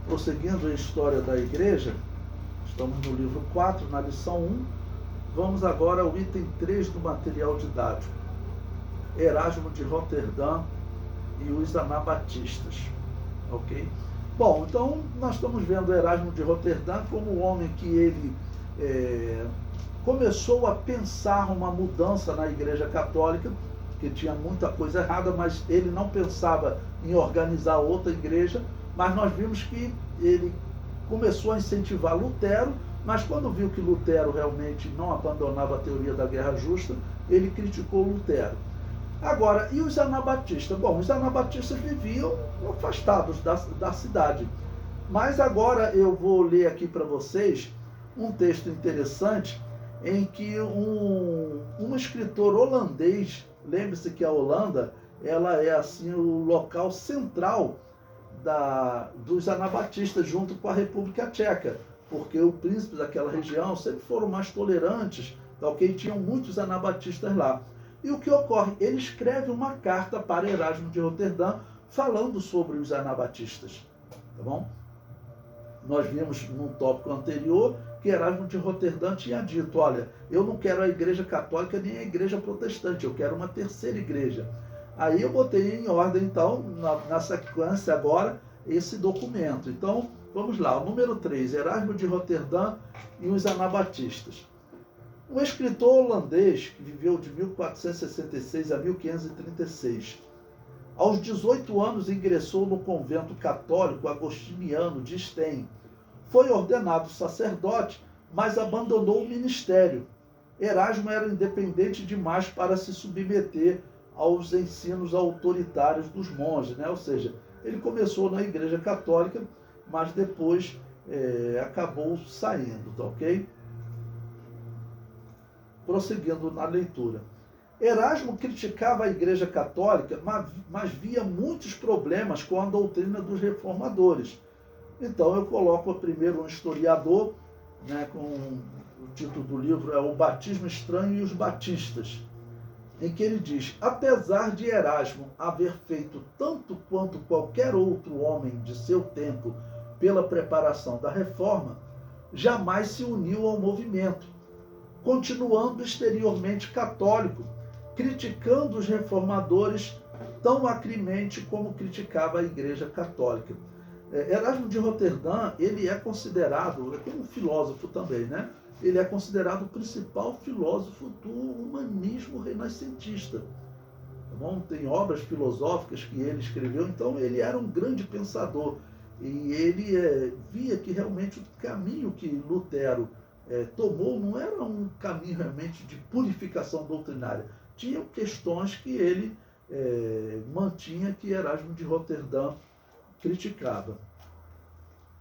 prosseguindo a história da igreja, estamos no livro 4, na lição 1. Vamos agora ao item 3 do material didático. Erasmo de Roterdã e os anabatistas. Ok? Bom, então nós estamos vendo Erasmo de Roterdã como um homem que ele começou a pensar uma mudança na Igreja Católica, que tinha muita coisa errada, mas ele não pensava em organizar outra igreja, mas nós vimos que ele começou a incentivar Lutero, mas quando viu que Lutero realmente não abandonava a teoria da guerra justa, ele criticou Lutero. Agora, e os anabatistas? Bom, os anabatistas viviam afastados da cidade. Mas agora eu vou ler aqui para vocês um texto interessante em que um escritor holandês, lembre-se que a Holanda, ela é assim o local central dos anabatistas junto com a República Tcheca, porque os príncipes daquela região sempre foram mais tolerantes, ok? Tinham muitos anabatistas lá. E o que ocorre? Ele escreve uma carta para Erasmo de Roterdã falando sobre os anabatistas, tá bom? Nós vimos num tópico anterior que Erasmo de Roterdã tinha dito, olha, eu não quero a igreja católica nem a igreja protestante, eu quero uma terceira igreja. Aí eu botei em ordem, então, na sequência agora, esse documento. Então, vamos lá, o número 3, Erasmo de Roterdã e os anabatistas. Um escritor holandês que viveu de 1466 a 1536. Aos 18 anos ingressou no convento católico agostiniano de Steen. Foi ordenado sacerdote, mas abandonou o ministério. Erasmo era independente demais para se submeter aos ensinos autoritários dos monges, né? Ou seja, ele começou na igreja católica, mas depois acabou saindo, tá ok? Prosseguindo na leitura. Erasmo criticava a Igreja Católica, mas via muitos problemas com a doutrina dos reformadores. Então eu coloco primeiro um historiador, né, com o título do livro é O Batismo Estranho e os Batistas, em que ele diz, apesar de Erasmo haver feito tanto quanto qualquer outro homem de seu tempo pela preparação da reforma, jamais se uniu ao movimento, continuando exteriormente católico, criticando os reformadores tão acremente como criticava a Igreja Católica. Erasmo de Roterdã, ele é considerado, como filósofo também, né? Ele é considerado o principal filósofo do humanismo renascentista. Tá bom? Tem obras filosóficas que ele escreveu, então ele era um grande pensador. E ele via que realmente o caminho que Lutero tomou não era um caminho realmente de purificação doutrinária. Tinham questões que ele mantinha que Erasmo de Roterdã criticava.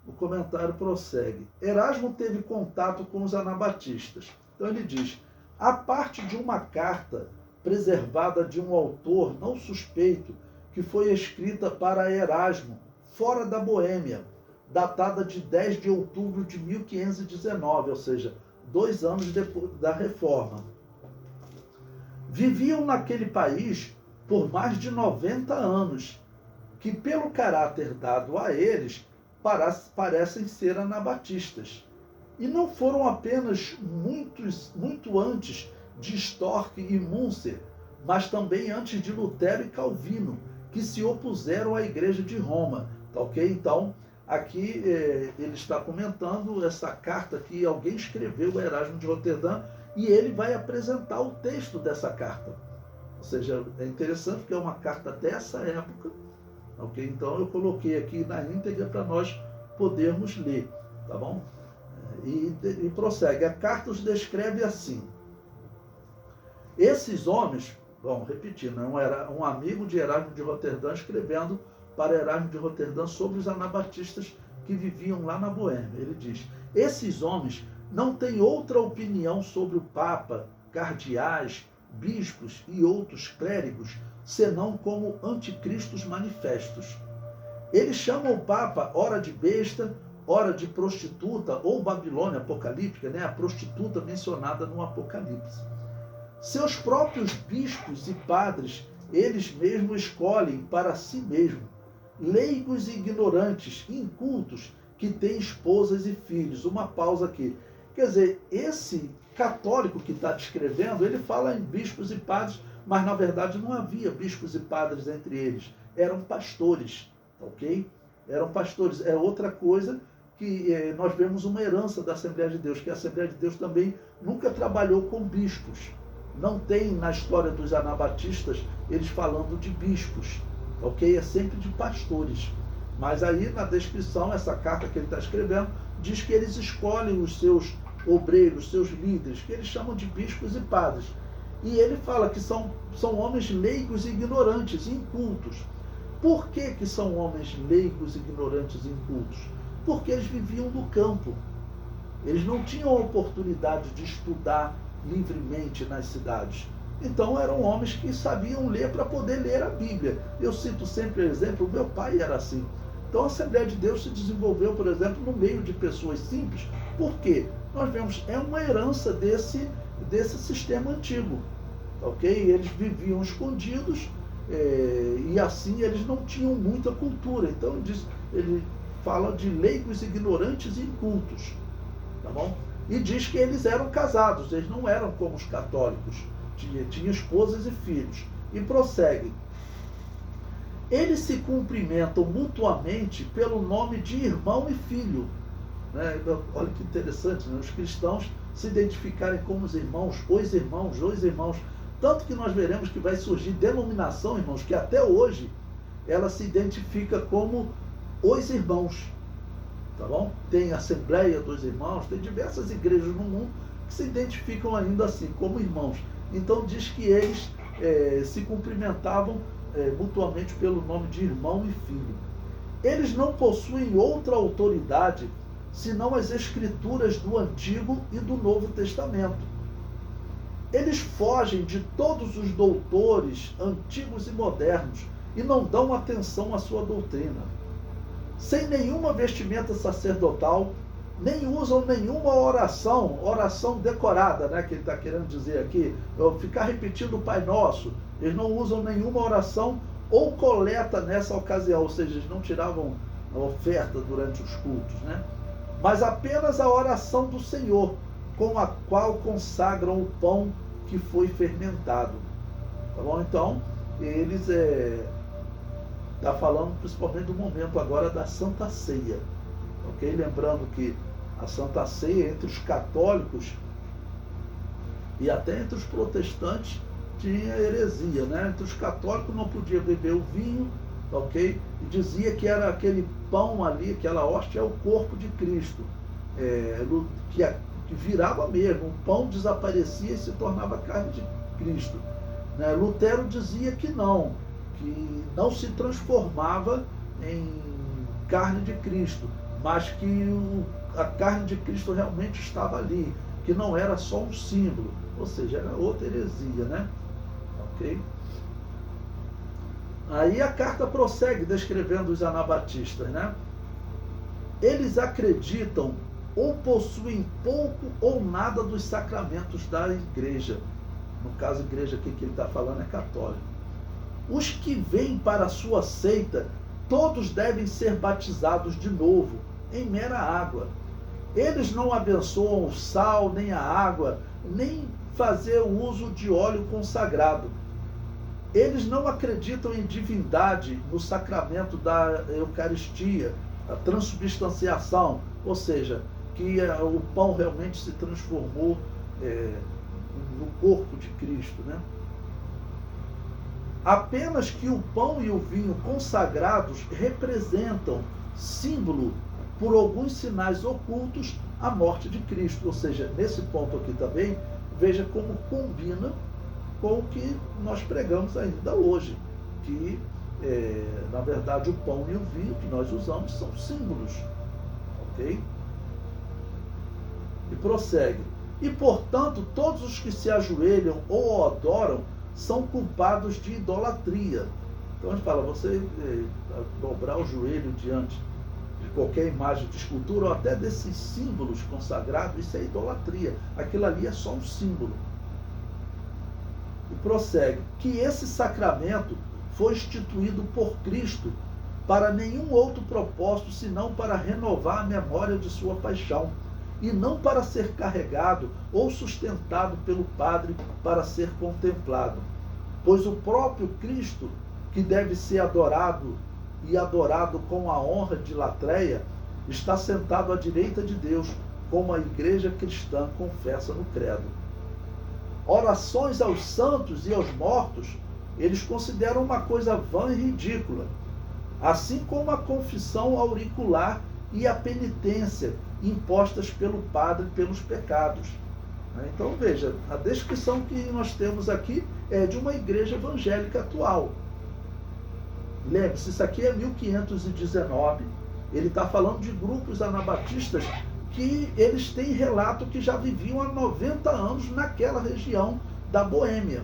O comentário prossegue. Erasmo teve contato com os anabatistas. Então ele diz, a parte de uma carta preservada de um autor não suspeito que foi escrita para Erasmo, fora da Boêmia, datada de 10 de outubro de 1519, ou seja, 2 anos depois da Reforma. Viviam naquele país por mais de 90 anos, que pelo caráter dado a eles, parecem ser anabatistas. E não foram apenas muito antes de Storck e Münzer, mas também antes de Lutero e Calvino, que se opuseram à Igreja de Roma. Tá ok? Então, aqui ele está comentando essa carta que alguém escreveu, Erasmo de Roterdã, e ele vai apresentar o texto dessa carta. Ou seja, é interessante porque é uma carta dessa época, ok? Então eu coloquei aqui na íntegra para nós podermos ler, tá bom? E prossegue. A carta os descreve assim. Esses homens, vamos repetindo, era um amigo de Erasmo de Roterdã escrevendo para Erasmo de Roterdã sobre os anabatistas que viviam lá na Boêmia. Ele diz, esses homens não têm outra opinião sobre o Papa, cardeais, bispos e outros clérigos, senão como anticristos manifestos. Eles chamam o Papa ora de besta, ora de prostituta, ou Babilônia apocalíptica, né? A prostituta mencionada no Apocalipse. Seus próprios bispos e padres, eles mesmos escolhem para si mesmos, leigos e ignorantes, incultos, que têm esposas e filhos. Uma pausa aqui. Quer dizer, esse católico que está descrevendo, ele fala em bispos e padres, mas na verdade não havia bispos e padres entre eles. Eram pastores, ok? Eram pastores. É outra coisa que nós vemos uma herança da Assembleia de Deus, que a Assembleia de Deus também nunca trabalhou com bispos. Não tem na história dos anabatistas eles falando de bispos, ok? É sempre de pastores. Mas aí na descrição, essa carta que ele está escrevendo, diz que eles escolhem os seus obreiros, seus líderes, que eles chamam de bispos e padres. E ele fala que são homens leigos e ignorantes, incultos. Por que são homens leigos, ignorantes e incultos? Porque eles viviam no campo. Eles não tinham a oportunidade de estudar livremente nas cidades. Então eram homens que sabiam ler para poder ler a Bíblia. Eu cito sempre o exemplo, o meu pai era assim. Então a Assembleia de Deus se desenvolveu, por exemplo, no meio de pessoas simples. Por quê? Nós vemos, é uma herança desse sistema antigo. Ok? Eles viviam escondidos e assim eles não tinham muita cultura. Então ele fala de leigos, ignorantes e incultos. Tá bom? E diz que eles eram casados, eles não eram como os católicos. Tinham esposas e filhos. E prossegue. Eles se cumprimentam mutuamente pelo nome de irmão e filho. Né? Olha que interessante, né? Os cristãos se identificarem como os irmãos. Tanto que nós veremos que vai surgir denominação, irmãos, que até hoje ela se identifica como os irmãos. Tá bom? Tem a Assembleia dos Irmãos, tem diversas igrejas no mundo que se identificam ainda assim, como irmãos. Então diz que eles se cumprimentavam mutuamente pelo nome de irmão e filho. Eles não possuem outra autoridade senão as escrituras do Antigo e do Novo Testamento. Eles fogem de todos os doutores antigos e modernos e não dão atenção à sua doutrina. Sem nenhuma vestimenta sacerdotal, nem usam nenhuma oração decorada, né, que ele está querendo dizer aqui, ficar repetindo o Pai Nosso. Eles não usam nenhuma oração ou coleta nessa ocasião, ou seja, eles não tiravam a oferta durante os cultos, né? Mas apenas a oração do Senhor, com a qual consagram o pão que foi fermentado. Tá bom? Então, eles está falando principalmente do momento agora da Santa Ceia. Ok? Lembrando que a Santa Ceia entre os católicos e até entre os protestantes tinha heresia, né? Entre os católicos não podia beber o vinho, ok? E dizia que era aquele pão ali, aquela hóstia é o corpo de Cristo, que virava mesmo, o pão desaparecia e se tornava carne de Cristo. Né? Lutero dizia que não se transformava em carne de Cristo, mas que a carne de Cristo realmente estava ali, que não era só um símbolo, ou seja, era outra heresia, né? Ok? Aí a carta prossegue descrevendo os anabatistas, né? Eles acreditam ou possuem pouco ou nada dos sacramentos da igreja. No caso, a igreja aqui que ele está falando é católica. Os que vêm para a sua seita, todos devem ser batizados de novo, em mera água. Eles não abençoam o sal, nem a água, nem fazer o uso de óleo consagrado. Eles não acreditam em divindade no sacramento da Eucaristia, a transubstanciação, ou seja, que o pão realmente se transformou no corpo de Cristo, né? Apenas que o pão e o vinho consagrados representam, símbolo, por alguns sinais ocultos, a morte de Cristo. Ou seja, nesse ponto aqui também, veja como combina com o que nós pregamos ainda hoje, que, na verdade, o pão e o vinho que nós usamos são símbolos, ok? E prossegue. E, portanto, todos os que se ajoelham ou o adoram são culpados de idolatria. Então a gente fala, você dobrar o joelho diante de qualquer imagem de escultura ou até desses símbolos consagrados, isso é idolatria. Aquilo ali é só um símbolo. E prossegue, que esse sacramento foi instituído por Cristo para nenhum outro propósito, senão para renovar a memória de sua paixão, e não para ser carregado ou sustentado pelo Padre para ser contemplado. Pois o próprio Cristo, que deve ser adorado e adorado com a honra de latreia, está sentado à direita de Deus, como a igreja cristã confessa no credo. Orações aos santos e aos mortos, eles consideram uma coisa vã e ridícula, assim como a confissão auricular e a penitência impostas pelo padre pelos pecados. Então veja, a descrição que nós temos aqui é de uma igreja evangélica atual. Lembre-se, isso aqui é 1519, ele está falando de grupos anabatistas que eles têm relato que já viviam há 90 anos naquela região da Boêmia.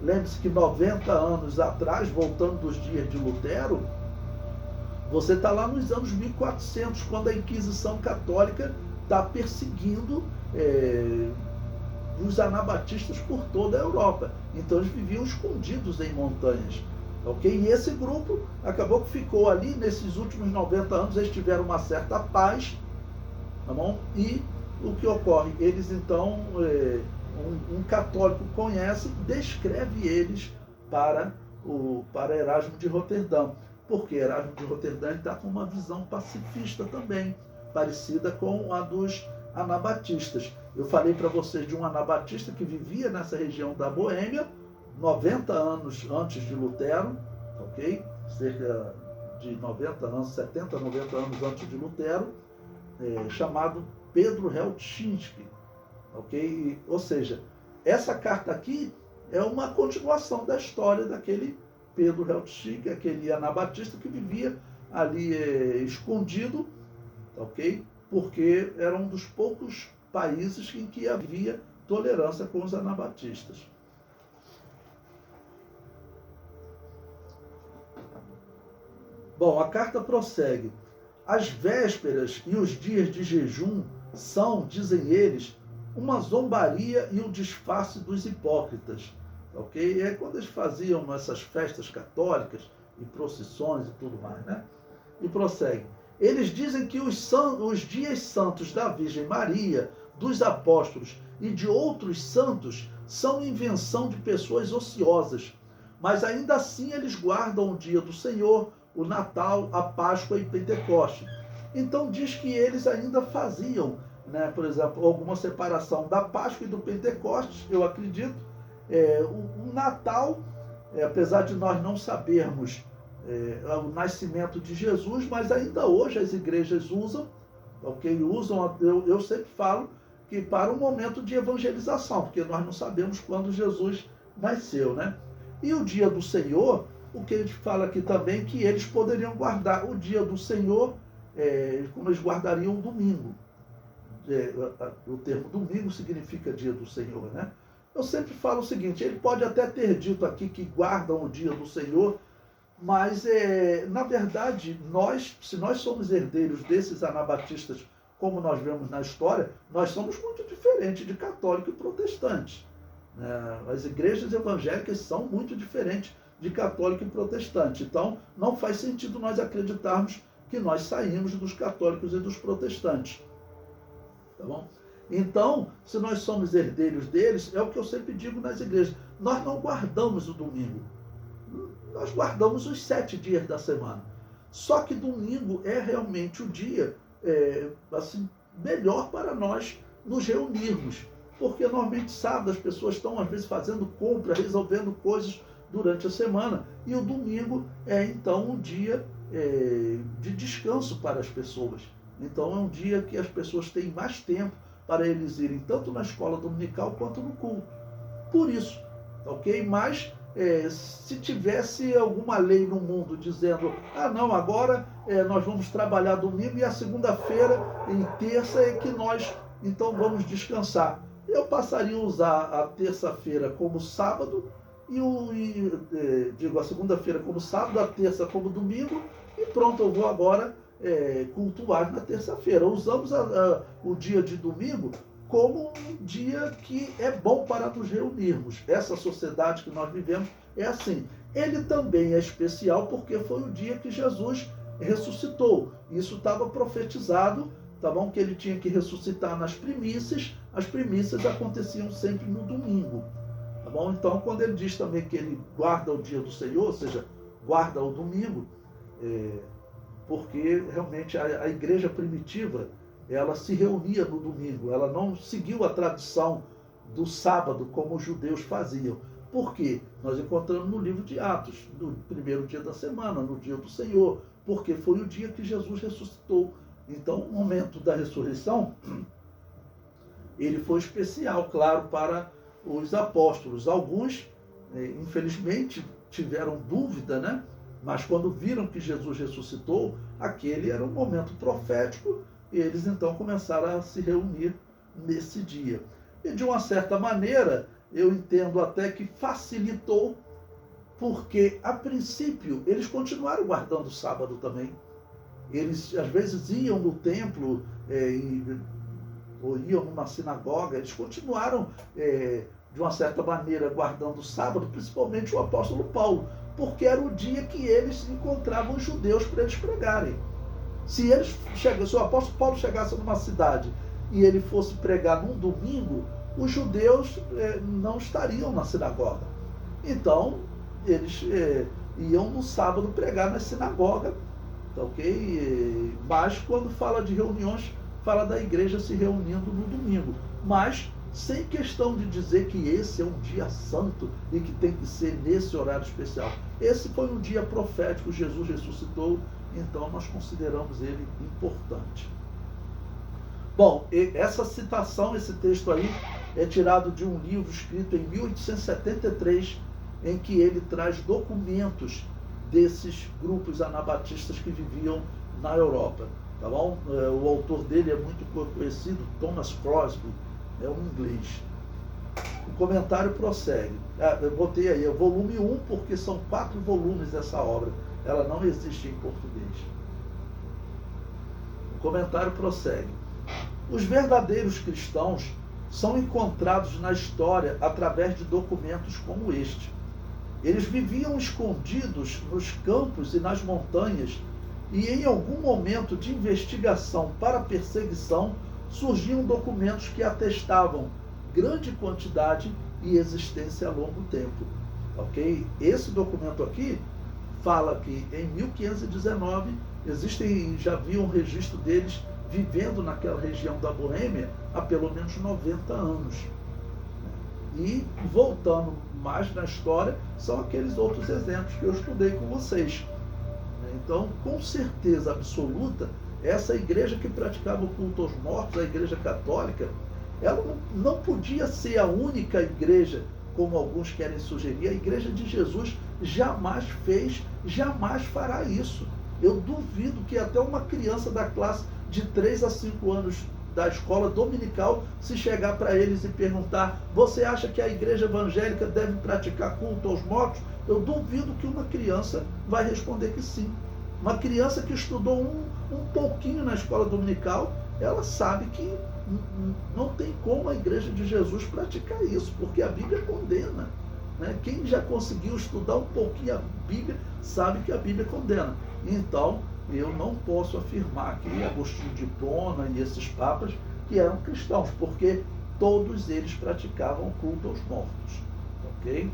Lembre-se que 90 anos atrás, voltando dos dias de Lutero, você está lá nos anos 1400, quando a Inquisição Católica está perseguindo os anabatistas por toda a Europa. Então eles viviam escondidos em montanhas. Okay? E esse grupo acabou que ficou ali, nesses últimos 90 anos, eles tiveram uma certa paz, tá bom? E o que ocorre? Eles então, um católico conhece, descreve eles para Erasmo de Roterdã, porque Erasmo de Roterdã está com uma visão pacifista também, parecida com a dos anabatistas. Eu falei para vocês de um anabatista que vivia nessa região da Boêmia, 90 anos antes de Lutero, ok? Cerca de 90 anos, 70, 90 anos antes de Lutero, chamado Pedro Helczynski, ok? Ou seja, essa carta aqui é uma continuação da história daquele Pedro Helczynski, aquele anabatista que vivia ali escondido, ok? Porque era um dos poucos países em que havia tolerância com os anabatistas. Bom, a carta prossegue. As vésperas e os dias de jejum são, dizem eles, uma zombaria e um disfarce dos hipócritas. Ok? É quando eles faziam essas festas católicas e procissões e tudo mais, né? E prossegue. Eles dizem que os dias santos da Virgem Maria, dos apóstolos e de outros santos são invenção de pessoas ociosas, mas ainda assim eles guardam o dia do Senhor, o Natal, a Páscoa e Pentecoste. Então diz que eles ainda faziam, né, por exemplo, alguma separação da Páscoa e do Pentecoste, eu acredito. O Natal, apesar de nós não sabermos o nascimento de Jesus, mas ainda hoje as igrejas usam, ok? Usam, eu sempre falo que para um momento de evangelização, porque nós não sabemos quando Jesus nasceu, né? E o dia do Senhor, o que a gente fala aqui também, que eles poderiam guardar o dia do Senhor, como eles guardariam o domingo. O termo domingo significa dia do Senhor, né? Eu sempre falo o seguinte, ele pode até ter dito aqui que guardam o dia do Senhor, mas, na verdade, se nós somos herdeiros desses anabatistas, como nós vemos na história, nós somos muito diferentes de católico e protestante. As igrejas evangélicas são muito diferentes de católico e protestante. Então, não faz sentido nós acreditarmos que nós saímos dos católicos e dos protestantes. Tá bom? Então, se nós somos herdeiros deles, é o que eu sempre digo nas igrejas, nós não guardamos o domingo. Nós guardamos os 7 dias da semana. Só que domingo é realmente o dia assim, melhor para nós nos reunirmos. Porque normalmente sábado as pessoas estão às vezes fazendo compra, resolvendo coisas durante a semana. E o domingo é então um dia de descanso para as pessoas. Então é um dia que as pessoas têm mais tempo para eles irem tanto na escola dominical quanto no culto. Por isso, ok? Mas se tivesse alguma lei no mundo dizendo, não, agora nós vamos trabalhar domingo e a segunda-feira e terça é que nós então vamos descansar. Eu passaria a usar a terça-feira como sábado digo a segunda-feira como sábado, a terça como domingo e pronto, eu vou agora cultuar na terça-feira. Usamos o dia de domingo como um dia que é bom para nos reunirmos. Essa sociedade que nós vivemos é assim. Ele também é especial porque foi o dia que Jesus ressuscitou. Isso estava profetizado, tá bom? Que ele tinha que ressuscitar nas primícias. As primícias aconteciam sempre no domingo, tá bom? Então, quando ele diz também que ele guarda o dia do Senhor, ou seja, guarda o domingo, porque realmente a igreja primitiva, ela se reunia no domingo, ela não seguiu a tradição do sábado como os judeus faziam. Por quê? Nós encontramos no livro de Atos, no primeiro dia da semana, no dia do Senhor, porque foi o dia que Jesus ressuscitou. Então, o momento da ressurreição, ele foi especial, claro, para os apóstolos. Alguns, infelizmente, tiveram dúvida, né? Mas quando viram que Jesus ressuscitou, aquele era um momento profético, e eles então começaram a se reunir nesse dia. E de uma certa maneira, eu entendo até que facilitou, porque a princípio eles continuaram guardando o sábado também. Eles às vezes iam no templo ou iam numa sinagoga, eles continuaram de uma certa maneira guardando o sábado, principalmente o apóstolo Paulo, porque era o dia que eles encontravam os judeus para eles pregarem. Se o apóstolo Paulo chegasse numa cidade e ele fosse pregar num domingo, os judeus não estariam na sinagoga. Então, eles iam no sábado pregar na sinagoga, tá ok? Mas quando fala de reuniões, fala da igreja se reunindo no domingo. Mas sem questão de dizer que esse é um dia santo e que tem que ser nesse horário especial. Esse foi um dia profético, Jesus ressuscitou, então nós consideramos ele importante. Bom, essa citação, esse texto aí, é tirado de um livro escrito em 1873, em que ele traz documentos desses grupos anabatistas que viviam na Europa, tá bom? O autor dele é muito conhecido, Thomas Crosby, é um inglês. O comentário prossegue. Eu botei aí, é o volume 1, porque são 4 volumes dessa obra. Ela não existe em português. O comentário prossegue. Os verdadeiros cristãos são encontrados na história através de documentos como este. Eles viviam escondidos nos campos e nas montanhas, e em algum momento de investigação para perseguição surgiam documentos que atestavam grande quantidade e existência a longo tempo. Ok? Esse documento aqui fala que em 1519 já havia um registro deles vivendo naquela região da Boêmia há pelo menos 90 anos. E, voltando mais na história, são aqueles outros exemplos que eu estudei com vocês. Então, com certeza absoluta, essa igreja que praticava o culto aos mortos, a igreja católica, ela não podia ser a única igreja, como alguns querem sugerir. A igreja de Jesus jamais fez, jamais fará isso. Eu duvido que até uma criança da classe de 3 a 5 anos da escola dominical, se chegar para eles e perguntar: você acha que a igreja evangélica deve praticar culto aos mortos? Eu duvido que uma criança vai responder que sim. Uma criança que estudou um pouquinho na escola dominical, ela sabe que não tem como a igreja de Jesus praticar isso, porque a Bíblia condena. Né? Quem já conseguiu estudar um pouquinho a Bíblia sabe que a Bíblia condena. Então, eu não posso afirmar que Agostinho de Hipona e esses papas que eram cristãos, porque todos eles praticavam culto aos mortos. Ok?